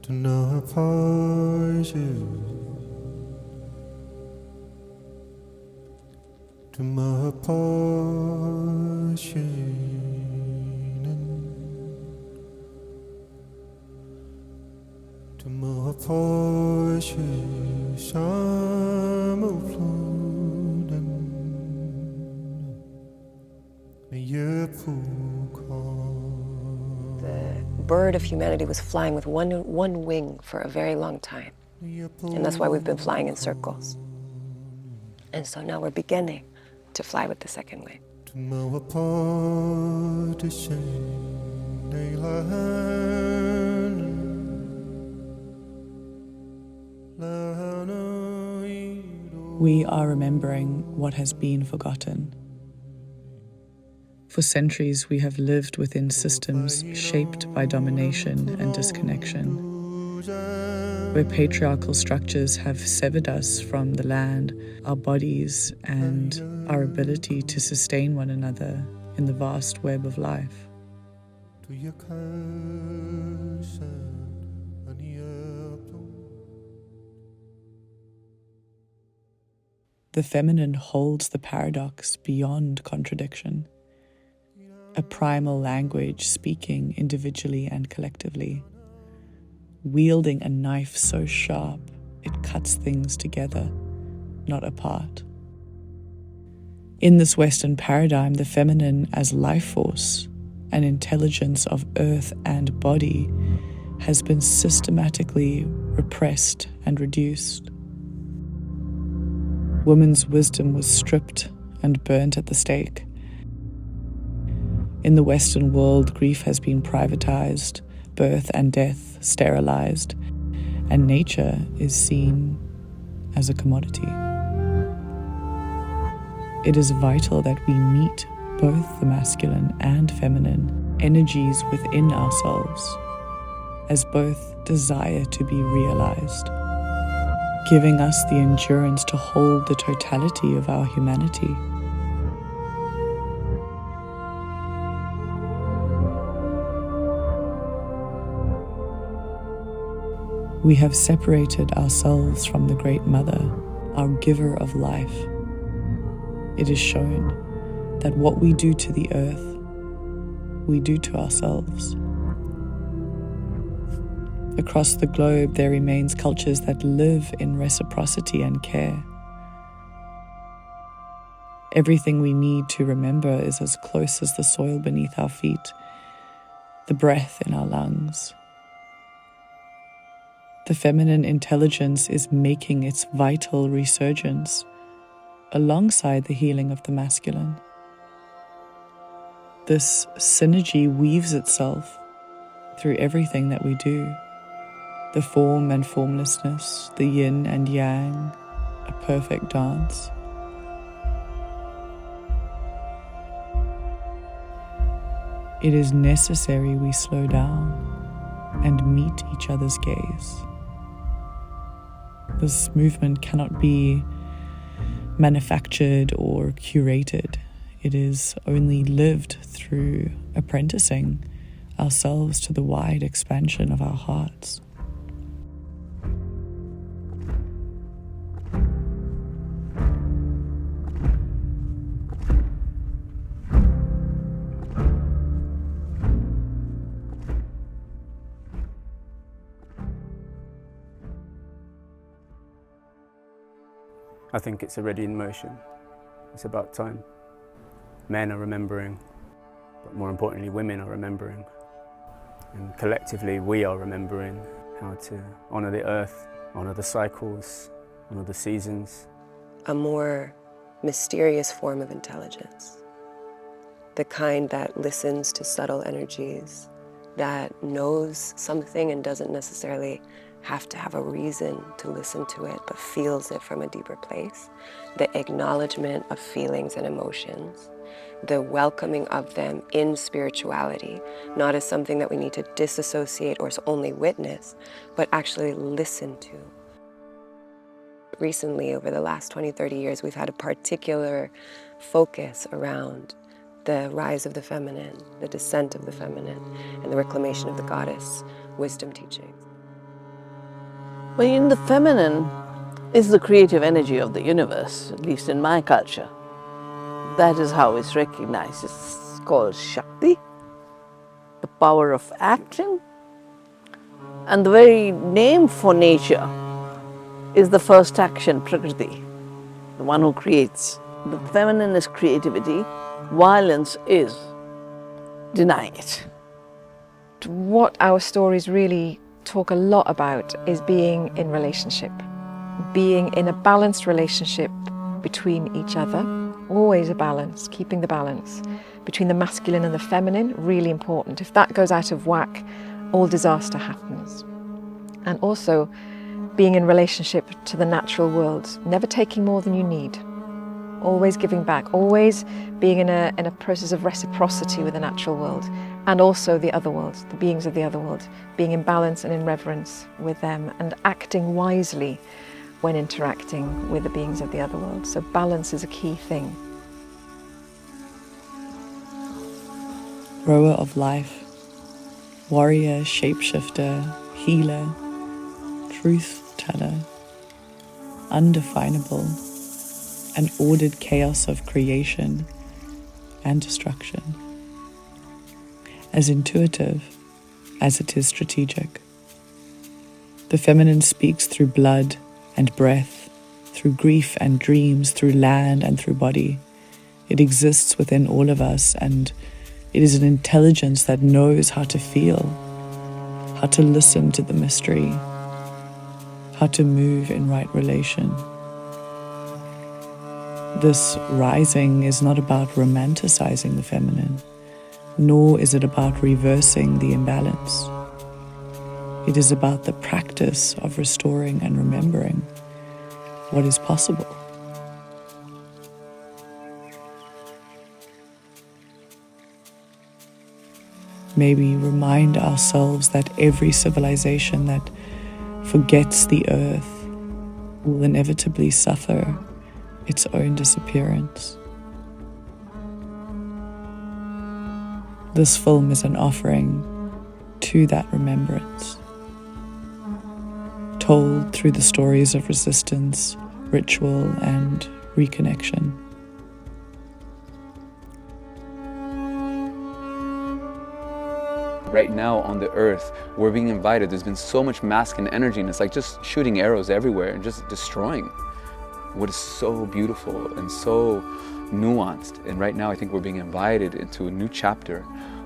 to know portion, to my portion, to my portion, some of the bird of humanity was flying with one wing for a very long time. And that's why we've been flying in circles. And so now we're beginning to fly with the second wing. We are remembering what has been forgotten. For centuries, we have lived within systems shaped by domination and disconnection, where patriarchal structures have severed us from the land, our bodies, and our ability to sustain one another in the vast web of life. The feminine holds the paradox beyond contradiction. A primal language speaking individually and collectively, wielding a knife so sharp it cuts things together, not apart. In this Western paradigm, the feminine as life force, an intelligence of earth and body, has been systematically repressed and reduced. Woman's wisdom was stripped and burnt at the stake. In the Western world, grief has been privatized, birth and death sterilized, and nature is seen as a commodity. It is vital that we meet both the masculine and feminine energies within ourselves, as both desire to be realized, giving us the endurance to hold the totality of our humanity. We have separated ourselves from the Great Mother, our giver of life. It is shown that what we do to the earth, we do to ourselves. Across the globe, there remains cultures that live in reciprocity and care. Everything we need to remember is as close as the soil beneath our feet, the breath in our lungs. The feminine intelligence is making its vital resurgence alongside the healing of the masculine. This synergy weaves itself through everything that we do. The form and formlessness, the yin and yang, a perfect dance. It is necessary we slow down and meet each other's gaze. This movement cannot be manufactured or curated. It is only lived through apprenticing ourselves to the wide expansion of our hearts. I think it's already in motion. It's about time. Men are remembering, but more importantly, women are remembering. And collectively, we are remembering how to honour the earth, honour the cycles, honour the seasons. A more mysterious form of intelligence. The kind that listens to subtle energies, that knows something and doesn't necessarily have to have a reason to listen to it, but feels it from a deeper place. The acknowledgement of feelings and emotions, the welcoming of them in spirituality, not as something that we need to disassociate or only witness, but actually listen to. Recently, over the last 20, 30 years, we've had a particular focus around the rise of the feminine, the descent of the feminine, and the reclamation of the goddess wisdom teachings. Well, in the feminine is the creative energy of the universe, at least in my culture. That is how it's recognized. It's called Shakti, the power of action. And the very name for nature is the first action, Prakriti, the one who creates. The feminine is creativity, violence is denying it. What our stories really talk a lot about is being in relationship, being in a balanced relationship between each other, always a balance, keeping the balance between the masculine and the feminine, really important. If that goes out of whack, all disaster happens. And also being in relationship to the natural world, never taking more than you need, always giving back, always being in a process of reciprocity with the natural world, and also the other world, the beings of the other world, being in balance and in reverence with them, and acting wisely when interacting with the beings of the other world. So balance is a key thing. Grower of life, warrior, shapeshifter, healer, truth teller, undefinable, an ordered chaos of creation and destruction, as intuitive as it is strategic. The feminine speaks through blood and breath, through grief and dreams, through land and through body. It exists within all of us, and it is an intelligence that knows how to feel, how to listen to the mystery, how to move in right relation. This rising is not about romanticizing the feminine, nor is it about reversing the imbalance. It is about the practice of restoring and remembering what is possible. Maybe remind ourselves that every civilization that forgets the earth will inevitably suffer its own disappearance. This film is an offering to that remembrance, told through the stories of resistance, ritual, and reconnection. Right now on the earth, we're being invited. There's been so much masculine energy, and it's like just shooting arrows everywhere and just destroying what is so beautiful and so nuanced. And right now I think we're being invited into a new chapter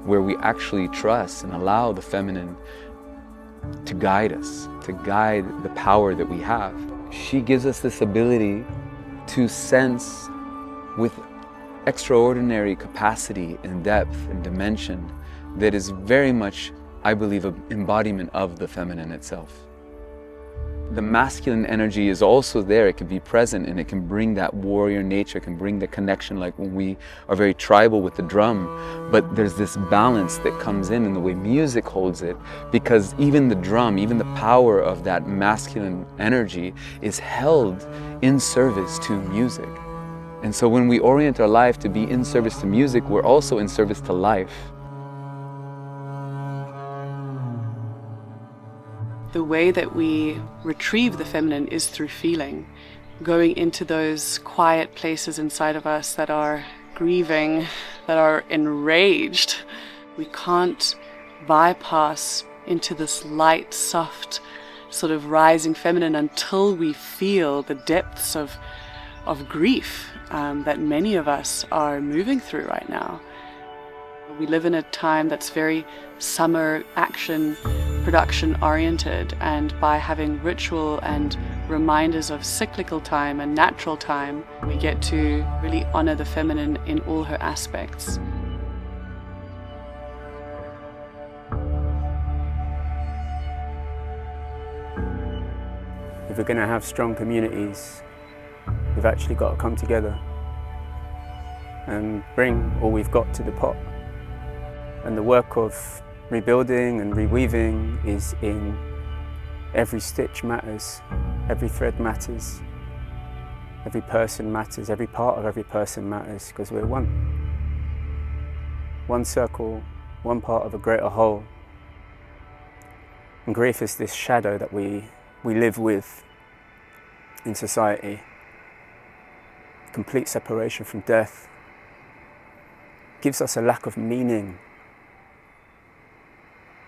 where we actually trust and allow the feminine to guide us, to guide the power that we have. She gives us this ability to sense with extraordinary capacity and depth and dimension that is very much, I believe, an embodiment of the feminine itself. The masculine energy is also there. It can be present and it can bring that warrior nature, it can bring the connection, like when we are very tribal with the drum. But there's this balance that comes in the way music holds it, because even the drum, even the power of that masculine energy is held in service to music. And so when we orient our life to be in service to music, we're also in service to life. The way that we retrieve the feminine is through feeling, going into those quiet places inside of us that are grieving, that are enraged. We can't bypass into this light, soft, sort of rising feminine until we feel the depths of grief that many of us are moving through right now. We live in a time that's very summer action, production oriented, and by having ritual and reminders of cyclical time and natural time, we get to really honor the feminine in all her aspects. If we're going to have strong communities, we've actually got to come together and bring all we've got to the pot. And the work of rebuilding and reweaving is in every stitch matters, every thread matters, every person matters, every part of every person matters, because we're one. One circle, one part of a greater whole. And grief is this shadow that we we live with in society, complete separation from death, gives us a lack of meaning,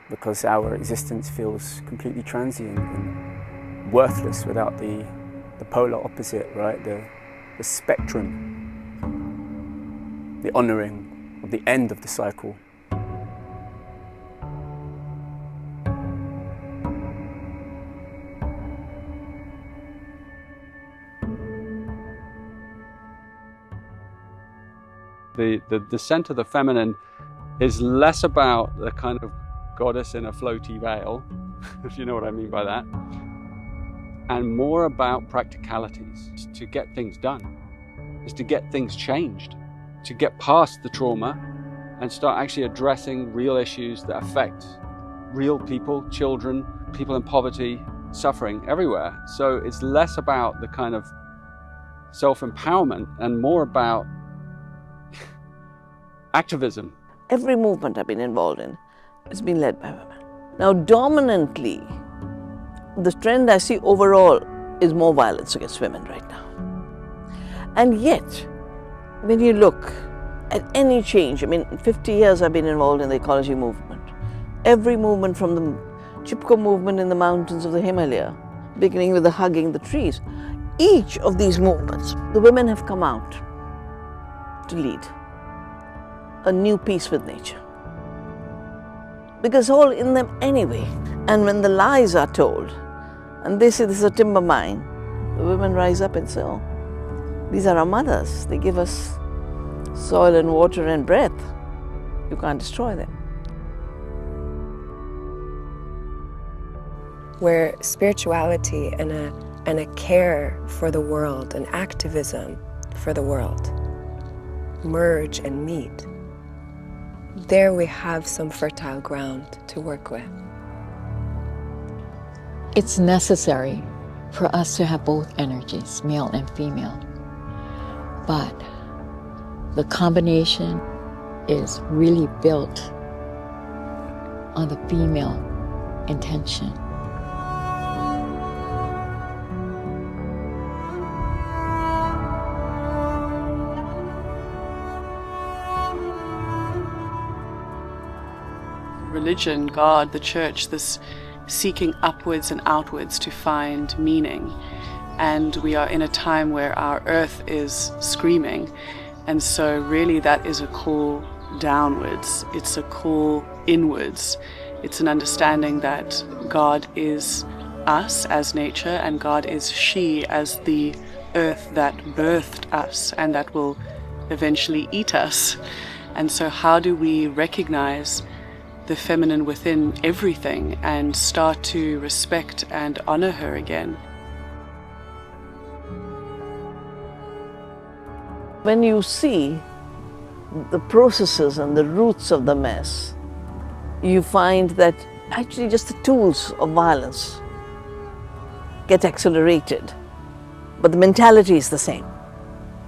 because our existence feels completely transient and worthless without the polar opposite, right? The spectrum, the honouring of the end of the cycle. The descent of the feminine is less about the kind of goddess in a floaty veil, if you know what I mean by that, and more about practicalities. To get things done is to get things changed, to get past the trauma and start actually addressing real issues that affect real people, children, people in poverty, suffering everywhere. So it's less about the kind of self-empowerment and more about activism. Every movement I've been involved in has been led by women. Now, dominantly, the trend I see overall is more violence against women right now. And yet, when you look at any change, I mean, 50 years I've been involved in the ecology movement. Every movement from the Chipko movement in the mountains of the Himalaya, beginning with the hugging the trees, each of these movements, the women have come out to lead a new peace with nature. Because it's all in them anyway. And when the lies are told, and they say this is a timber mine, the women rise up and say, oh, these are our mothers. They give us soil and water and breath. You can't destroy them. Where spirituality and a care for the world, an activism for the world, merge and meet, there we have some fertile ground to work with. It's necessary for us to have both energies, male and female. But the combination is really built on the female intention. Religion, God, the church, this seeking upwards and outwards to find meaning. And we are in a time where our earth is screaming. And so really that is a call downwards. It's a call inwards. It's an understanding that God is us as nature and God is she as the earth that birthed us and that will eventually eat us. And so how do we recognize the feminine within everything and start to respect and honor her again? When you see the processes and the roots of the mess, you find that actually just the tools of violence get accelerated, but the mentality is the same.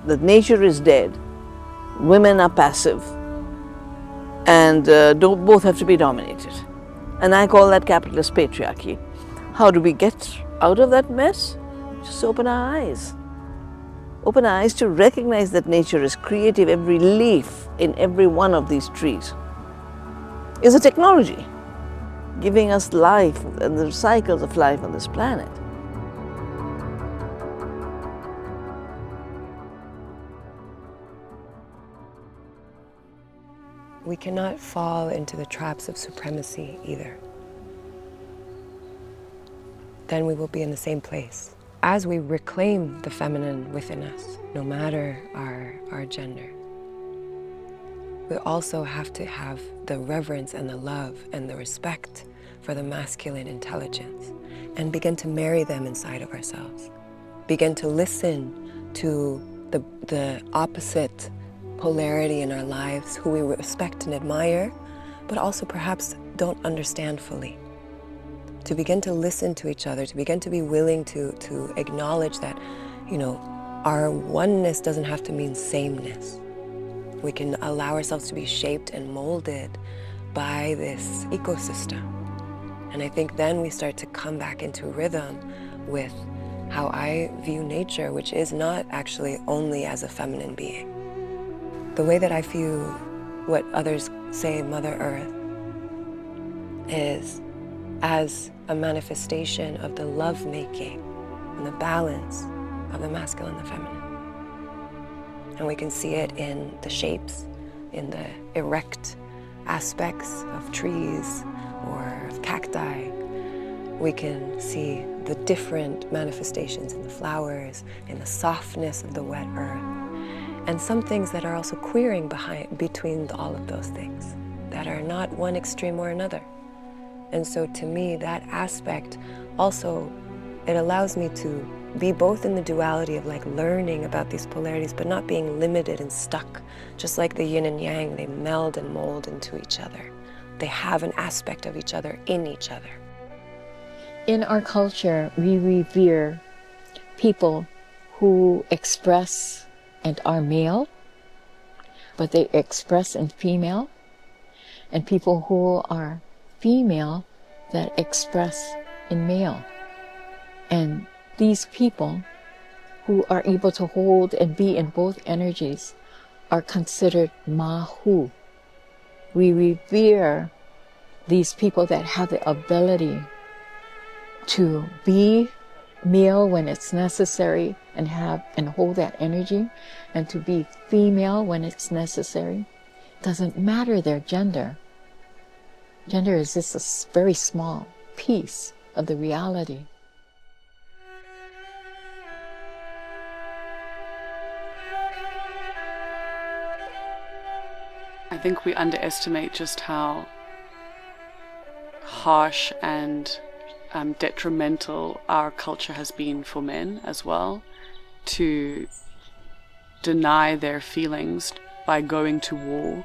That nature is dead, women are passive, and both have to be dominated. And I call that capitalist patriarchy. How do we get out of that mess? Just open our eyes. Open our eyes to recognize that nature is creative. Every leaf in every one of these trees is a technology giving us life and the cycles of life on this planet. We cannot fall into the traps of supremacy either. Then we will be in the same place. As we reclaim the feminine within us, no matter our gender, we also have to have the reverence and the love and the respect for the masculine intelligence and begin to marry them inside of ourselves. Begin to listen to the opposite polarity in our lives, who we respect and admire, but also perhaps don't understand fully. To begin to listen to each other, to begin to be willing to acknowledge that, our oneness doesn't have to mean sameness. We can allow ourselves to be shaped and molded by this ecosystem. And I think then we start to come back into rhythm with how I view nature, which is not actually only as a feminine being. The way that I view what others say Mother Earth is as a manifestation of the love-making and the balance of the masculine and the feminine. And we can see it in the shapes, in the erect aspects of trees or of cacti. We can see the different manifestations in the flowers, in the softness of the wet earth, and some things that are also queering between all of those things, that are not one extreme or another. And so to me, that aspect also, it allows me to be both in the duality of like learning about these polarities, but not being limited and stuck. Just like the yin and yang, they meld and mold into each other. They have an aspect of each other in each other. In our culture, we revere people who express and are male, but they express in female, and people who are female that express in male. And these people who are able to hold and be in both energies are considered mahu. We revere these people that have the ability to be male when it's necessary and hold that energy, and to be female when it's necessary. Doesn't matter their gender. Gender is just a very small piece of the reality. I think we underestimate just how harsh and detrimental our culture has been for men as well, to deny their feelings by going to war.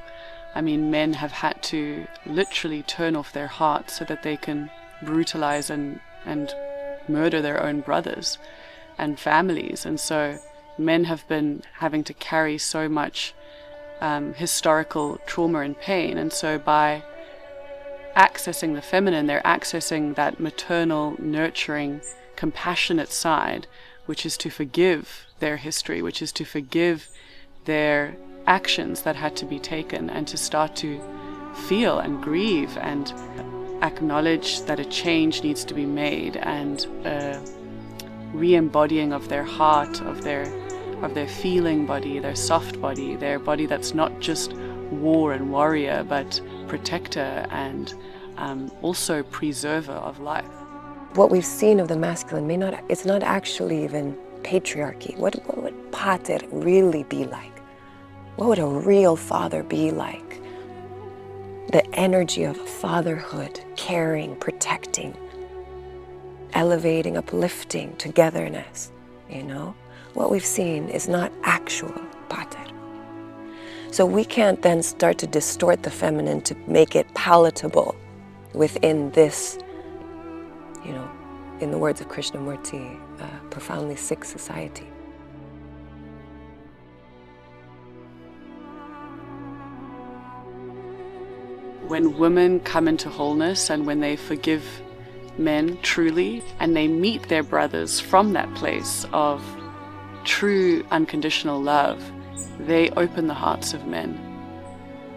I mean, men have had to literally turn off their hearts so that they can brutalize and murder their own brothers and families. And so men have been having to carry so much historical trauma and pain. And so by accessing the feminine, they're accessing that maternal, nurturing, compassionate side, which is to forgive their history, which is to forgive their actions that had to be taken, and to start to feel and grieve and acknowledge that a change needs to be made, and a re-embodying of their heart, of their feeling body, their soft body, their body that's not just war and warrior, but protector and also preserver of life. What we've seen of the masculine it's not actually even patriarchy. What would pater really be like? What would a real father be like? The energy of fatherhood, caring, protecting, elevating, uplifting, togetherness, you know? What we've seen is not actual pater. So we can't then start to distort the feminine to make it palatable within this, you know, in the words of Krishnamurti, profoundly sick society. When women come into wholeness and when they forgive men truly, and they meet their brothers from that place of true unconditional love, they open the hearts of men.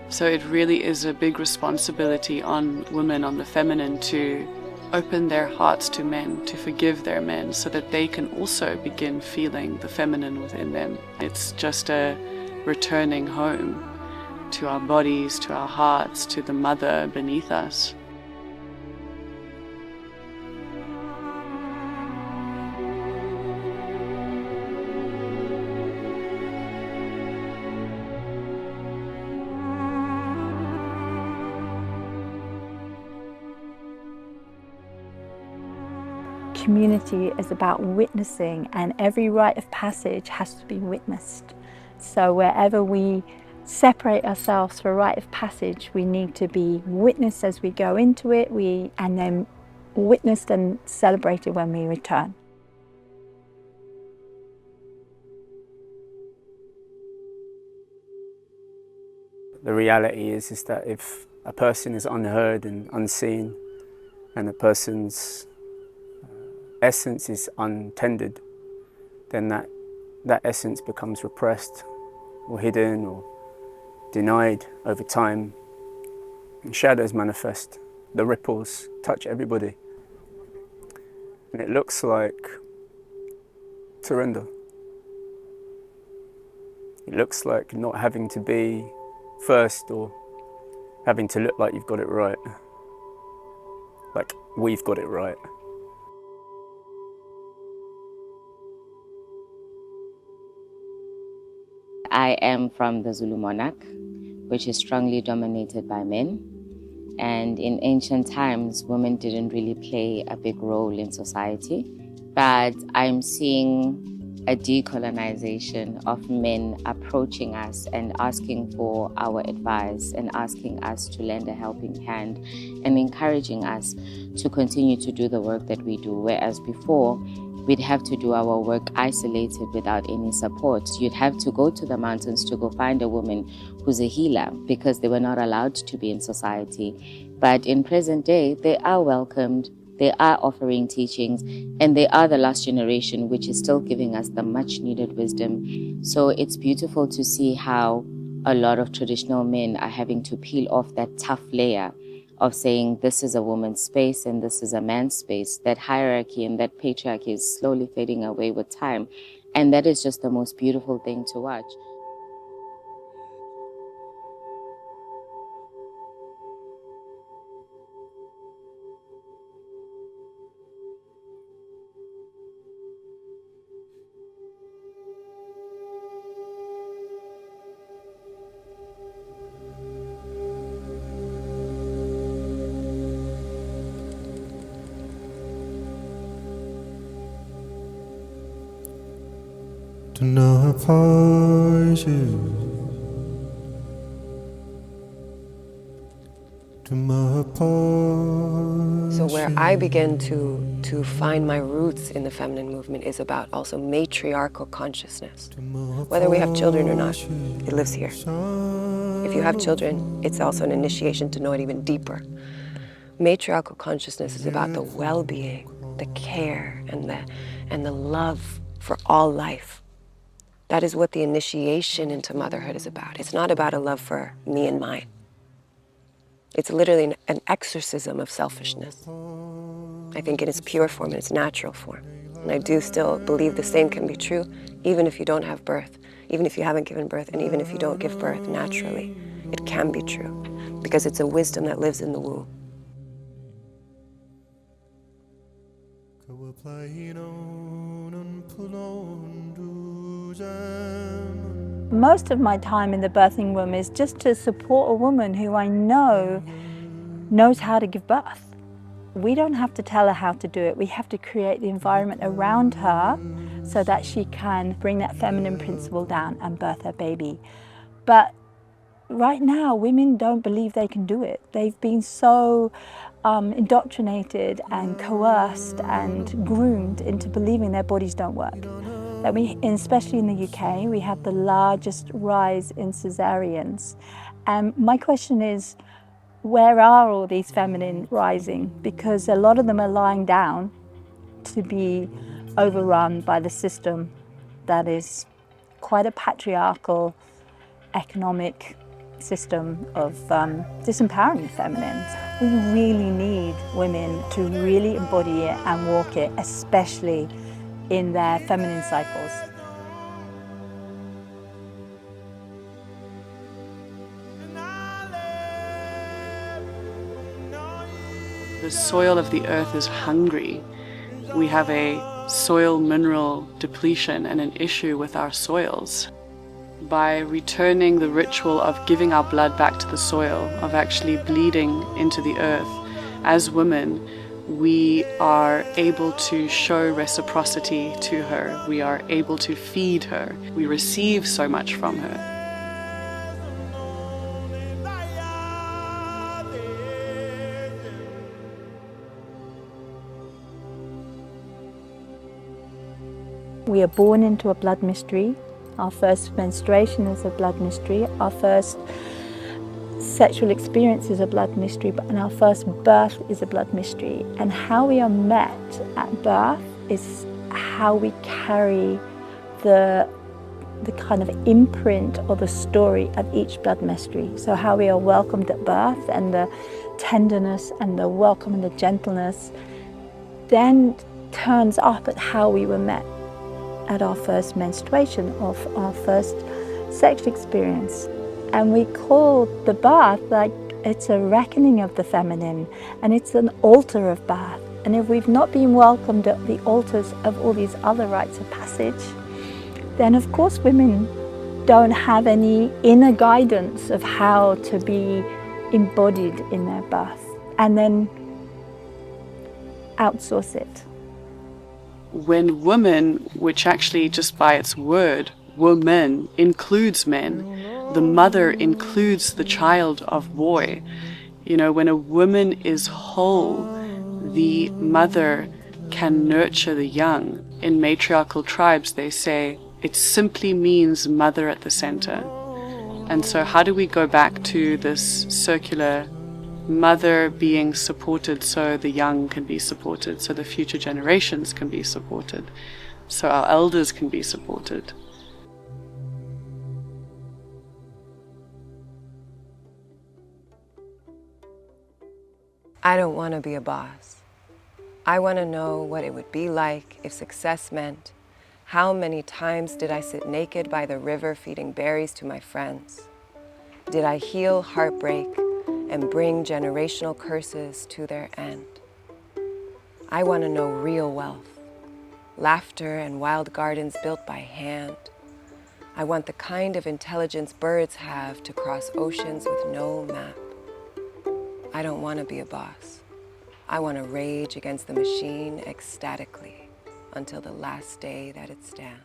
So it really is a big responsibility on women, on the feminine, to open their hearts to men, to forgive their men, so that they can also begin feeling the feminine within them. It's just a returning home to our bodies, to our hearts, to the mother beneath us. Community is about witnessing, and every rite of passage has to be witnessed. So wherever we separate ourselves for a rite of passage, we need to be witnessed as we go into it, and then witnessed and celebrated when we return. The reality is that if a person is unheard and unseen, and a person's essence is untended, then that essence becomes repressed or hidden or denied over time, and shadows manifest. The ripples touch everybody, and it looks like surrender. It looks like not having to be first or having to look like you've got it right, like we've got it right. I am from the Zulu monarch, which is strongly dominated by men. And in ancient times, women didn't really play a big role in society. But I'm seeing a decolonization of men approaching us and asking for our advice and asking us to lend a helping hand and encouraging us to continue to do the work that we do. Whereas before, we'd have to do our work isolated without any support. You'd have to go to the mountains to go find a woman who's a healer because they were not allowed to be in society. But in present day, they are welcomed, they are offering teachings, and they are the last generation which is still giving us the much needed wisdom. So it's beautiful to see how a lot of traditional men are having to peel off that tough layer of saying this is a woman's space and this is a man's space. That hierarchy and that patriarchy is slowly fading away with time. And that is just the most beautiful thing to watch. to know apart you, to know apart. So where I begin to find my roots in the feminine movement is about also matriarchal consciousness. Whether we have children or not, it lives here. If you have children, it's also an initiation to know it even deeper. Matriarchal consciousness is about the well-being, the care, and the love for all life. That is what the initiation into motherhood is about. It's not about a love for me and mine. It's literally an exorcism of selfishness. I think in its pure form, in its natural form. And I do still believe the same can be true, even if you don't have birth, even if you haven't given birth, and even if you don't give birth naturally. It can be true, because it's a wisdom that lives in the womb. Most of my time in the birthing room is just to support a woman who I know knows how to give birth. We don't have to tell her how to do it. We have to create the environment around her so that she can bring that feminine principle down and birth her baby. But right now, women don't believe they can do it. They've been so indoctrinated and coerced and groomed into believing their bodies don't work. That especially in the UK, we have the largest rise in cesareans. And my question is, where are all these feminine rising? Because a lot of them are lying down to be overrun by the system that is quite a patriarchal economic system of disempowering the feminine. We really need women to really embody it and walk it, especially in their feminine cycles. The soil of the earth is hungry. We have a soil mineral depletion and an issue with our soils. By returning the ritual of giving our blood back to the soil, of actually bleeding into the earth, as women, we are able to show reciprocity to her. We are able to feed her. We receive so much from her. We are born into a blood mystery. Our first menstruation is a blood mystery. Our first sexual experience is a blood mystery, and our first birth is a blood mystery. And how we are met at birth is how we carry the kind of imprint or the story of each blood mystery. So how we are welcomed at birth, and the tenderness and the welcome and the gentleness then turns up at how we were met at our first menstruation, of our first sexual experience. And we call the birth like it's a reckoning of the feminine, and it's an altar of birth. And if we've not been welcomed at the altars of all these other rites of passage, then of course women don't have any inner guidance of how to be embodied in their birth, and then outsource it. When woman, which actually just by its word, woman, includes men, the mother includes the child of boy. You know, when a woman is whole, the mother can nurture the young. In matriarchal tribes, they say it simply means mother at the center. And so how do we go back to this circular mother being supported so the young can be supported, so the future generations can be supported, so our elders can be supported? I don't want to be a boss. I want to know what it would be like if success meant, how many times did I sit naked by the river feeding berries to my friends? Did I heal heartbreak and bring generational curses to their end? I want to know real wealth, laughter and wild gardens built by hand. I want the kind of intelligence birds have to cross oceans with no map. I don't want to be a boss. I want to rage against the machine ecstatically until the last day that it stands.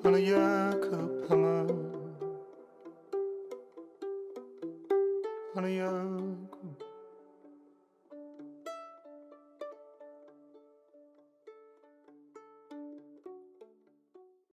On a